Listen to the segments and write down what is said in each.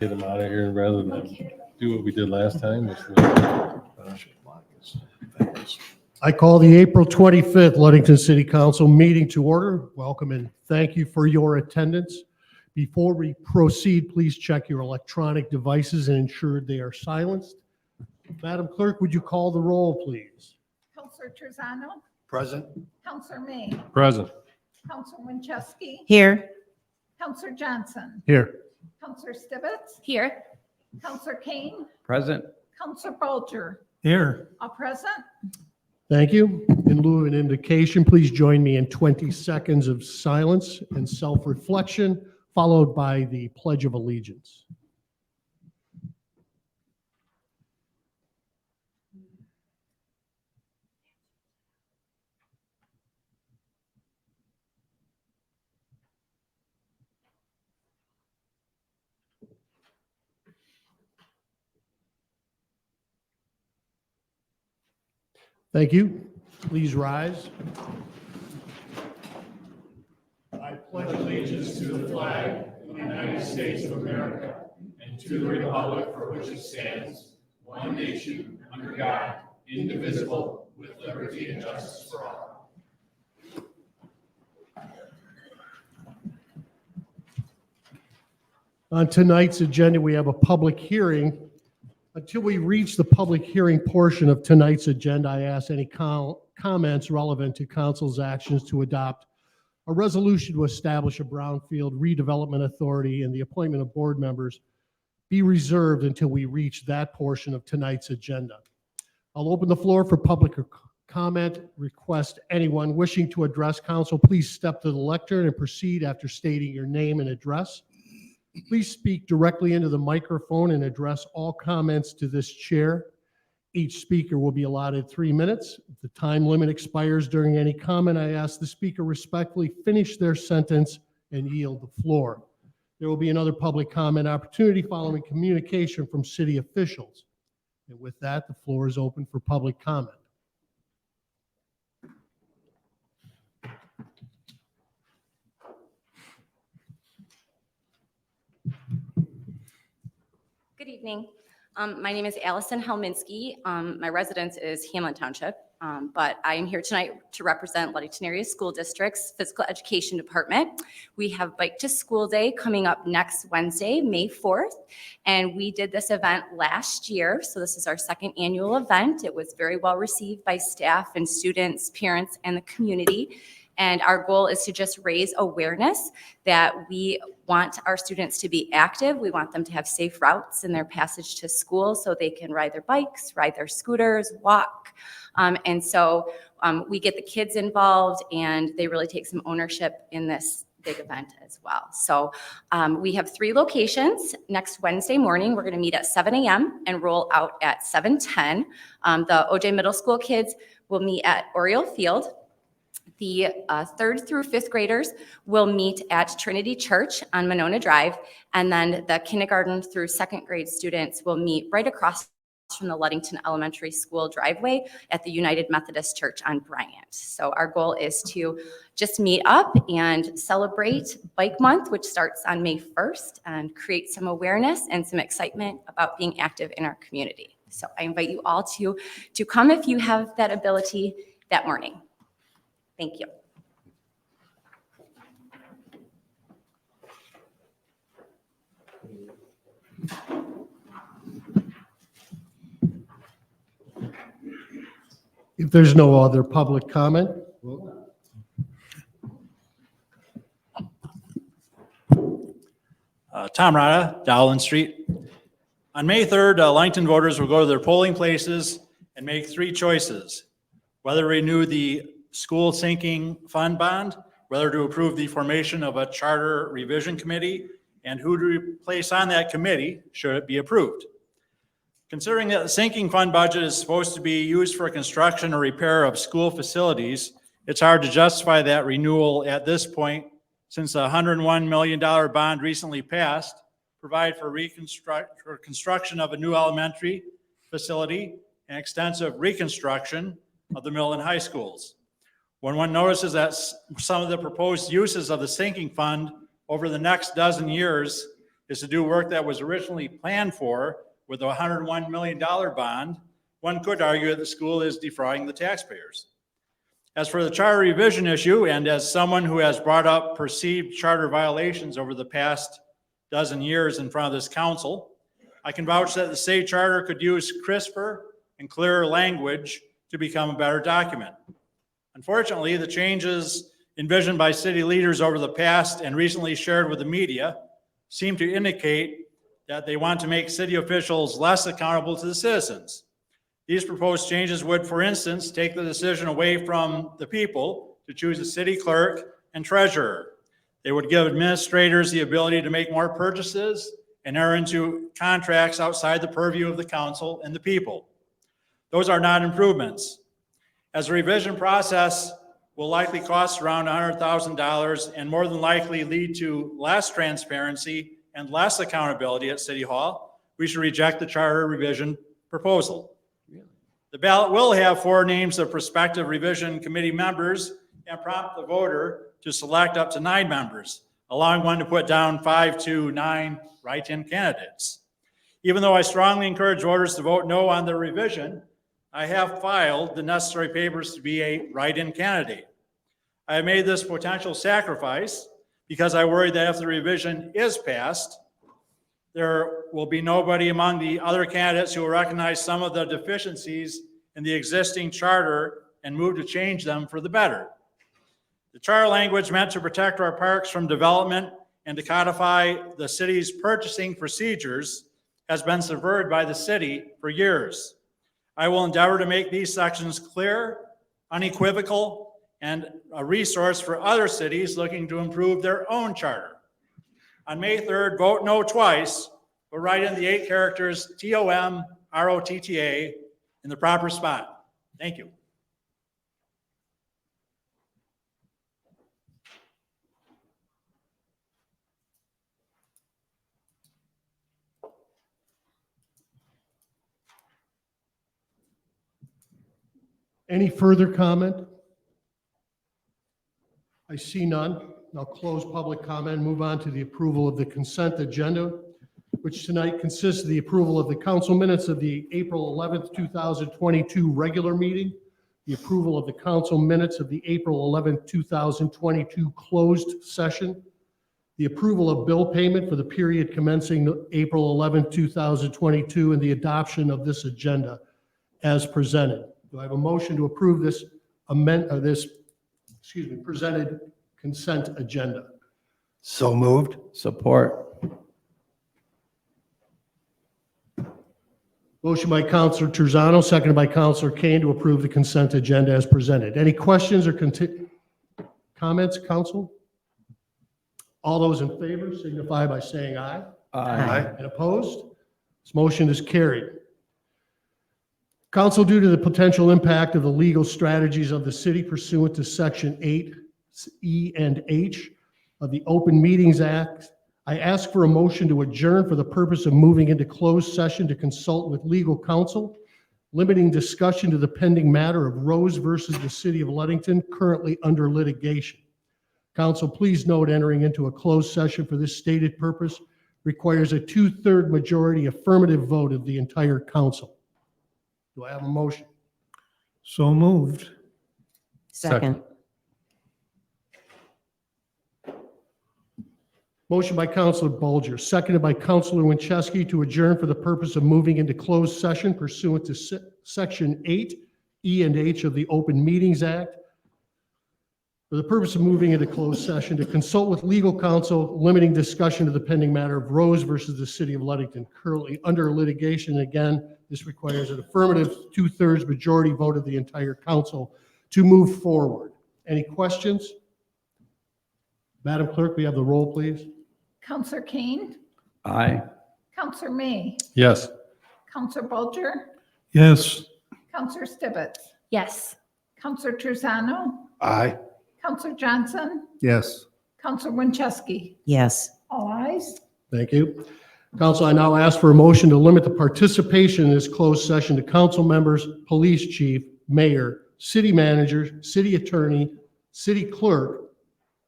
Get them out of here rather than do what we did last time, which was, I call the April 25th Ludington City Council meeting to order. Welcome and thank you for your attendance. Before we proceed, please check your electronic devices and ensure they are silenced. Madam Clerk, would you call the roll, please? Counselor Terzano, Present. Counselor May, present. Counselor Winchevsky, Here. Counselor Johnson, Here. Counselor Stibbits, Here. Counselor Kane, Present. Counselor Bolger, Here. all present. Thank you. In lieu of an indication, please join me in 20 seconds of silence and self-reflection, followed by the Pledge of Allegiance. Thank you. Please rise. I pledge allegiance to the flag of the United States of America and to the republic for which it stands, one nation, under God, indivisible, with liberty and justice for all. On tonight's agenda, we have a public hearing. Until we reach the public hearing portion of tonight's agenda, I ask any comments relevant to council's actions to adopt a resolution to establish a brownfield redevelopment authority and the appointment of board members be reserved until we reach that portion of tonight's agenda. I'll open the floor for public comment. Request anyone wishing to address council, please step to the lectern and proceed after stating your name and address. Please speak directly into the microphone and address all comments to this chair. Each speaker will be allotted 3 minutes. If the time limit expires during any comment, I ask the speaker respectfully finish their sentence and yield the floor. There will be another public comment opportunity following communication from city officials. And with that, the floor is open for public comment. Good evening. My name is Allison Helminski. My residence is Hamlin Township, but I am here tonight to represent Ludington Area School District's Physical Education Department. We have Bike to School Day coming up next Wednesday, May 4th, and we did this event last year, so this is our second annual event. It was very well received by staff and students, parents, and the community. And our goal is to just raise awareness that we want our students to be active. We want them to have safe routes in their passage to school so they can ride their bikes, ride their scooters, walk. And so we get the kids involved and they really take some ownership in this big event as well. So we have 3 locations. Next Wednesday morning, we're going to meet at 7 a.m. and roll out at 7:10. The OJ Middle School kids will meet at Oriole Field. The 3rd through 5th graders will meet at Trinity Church on Monona Drive, and then the kindergarten through 2nd grade students will meet right across from the Ludington Elementary School driveway at the United Methodist Church on Bryant. So our goal is to just meet up and celebrate Bike Month, which starts on May 1st, and create some awareness and some excitement about being active in our community. So I invite you all to come if you have that ability that morning. Thank you. If there's no other public comment, Tom Rada, Dowland Street. On May 3rd, Ludington voters will go to their polling places and make 3 choices: whether to renew the school sinking fund bond, whether to approve the formation of a charter revision committee, and who to place on that committee should it be approved. Considering that the sinking fund budget is supposed to be used for construction or repair of school facilities, it's hard to justify that renewal at this point, since a $101 million bond recently passed provide for construction of a new elementary facility and extensive reconstruction of the middle and high schools. When one notices that some of the proposed uses of the sinking fund over the next dozen years is to do work that was originally planned for with a $101 million bond, one could argue that the school is defrauding the taxpayers. As for the charter revision issue, and as someone who has brought up perceived charter violations over the past dozen years in front of this council, I can vouch that the state charter could use crisper and clearer language to become a better document. Unfortunately, the changes envisioned by city leaders over the past and recently shared with the media seem to indicate that they want to make city officials less accountable to the citizens. These proposed changes would, for instance, take the decision away from the people to choose a city clerk and treasurer. They would give administrators the ability to make more purchases and enter into contracts outside the purview of the council and the people. Those are not improvements. As the revision process will likely cost around $100,000 and more than likely lead to less transparency and less accountability at City Hall, we should reject the charter revision proposal. The ballot will have 4 names of prospective revision committee members and prompt the voter to select up to 9 members, allowing one to put down 5 to 9 write-in candidates. Even though I strongly encourage voters to vote no on the revision, I have filed the necessary papers to be a write-in candidate. I have made this potential sacrifice because I worry that if the revision is passed, there will be nobody among the other candidates who will recognize some of the deficiencies in the existing charter and move to change them for the better. The charter language meant to protect our parks from development and to codify the city's purchasing procedures has been subverted by the city for years. I will endeavor to make these sections clear, unequivocal, and a resource for other cities looking to improve their own charter. On May 3rd, vote no twice, but write in the 8 characters TOM-ROTTA in the proper spot. Thank you. Any further comment? I see none. I'll close public comment and move on to the approval of the consent agenda, which tonight consists of the approval of the council minutes of the April 11th, 2022 regular meeting, the approval of the council minutes of the April 11th, 2022 closed session, the approval of bill payment for the period commencing April 11th, 2022, and the adoption of this agenda as presented. Do I have a motion to approve this presented consent agenda? So moved. Support. Motion by Counselor Terzano, seconded by Counselor Kane to approve the consent agenda as presented. Any questions or comments, council? All those in favor signify by saying aye. Aye. And opposed? This motion is carried. Council, due to the potential impact of the legal strategies of the city pursuant to Section 8E and H of the Open Meetings Act, I ask for a motion to adjourn for the purpose of moving into closed session to consult with legal counsel, limiting discussion to the pending matter of Rose versus the City of Ludington, currently under litigation. Council, please note entering into a closed session for this stated purpose requires a 2/3 majority affirmative vote of the entire council. Do I have a motion? So moved. Second. Motion by Counselor Bolger, seconded by Counselor Winchesky to adjourn for the purpose of moving into closed session pursuant to Section 8E and H of the Open Meetings Act. For the purpose of moving into closed session to consult with legal counsel, limiting discussion to the pending matter of Rose versus the City of Ludington, currently under litigation. Again, this requires an affirmative 2/3 majority vote of the entire council to move forward. Any questions? Madam Clerk, we have the roll, please. Counselor Kane, Aye. Counselor May, Yes. Counselor Bolger, Yes. Counselor Stibbits, Yes. Counselor Terzano, Aye. Counselor Johnson, Yes. Counselor Winchesky. Yes. All ayes. Thank you. Council, I now ask for a motion to limit the participation in this closed session to council members, police chief, mayor, city manager, city attorney, city clerk,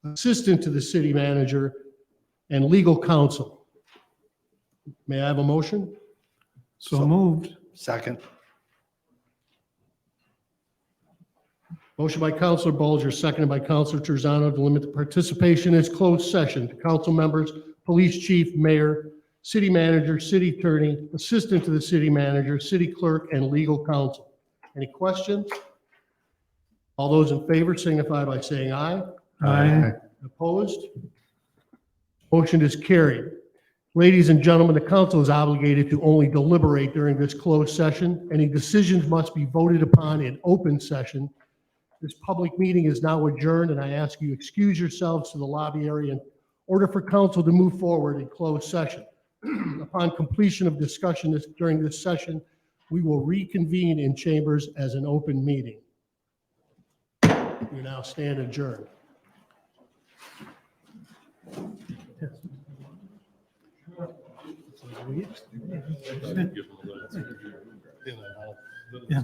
assistant to the city manager, and legal counsel. May I have a motion? So moved. Second. Motion by Counselor Bolger, seconded by Counselor Terzano to limit the participation in this closed session to council members, police chief, mayor, city manager, city attorney, assistant to the city manager, city clerk, and legal counsel. Any questions? All those in favor signify by saying aye. Aye. Opposed? Motion is carried. Ladies and gentlemen, the council is obligated to only deliberate during this closed session. Any decisions must be voted upon in open session. This public meeting is now adjourned, and I ask you excuse yourselves to the lobby area in order for council to move forward in closed session. Upon completion of discussion during this session, we will reconvene in chambers as an open meeting. You now stand adjourned. Give them a little- Yeah.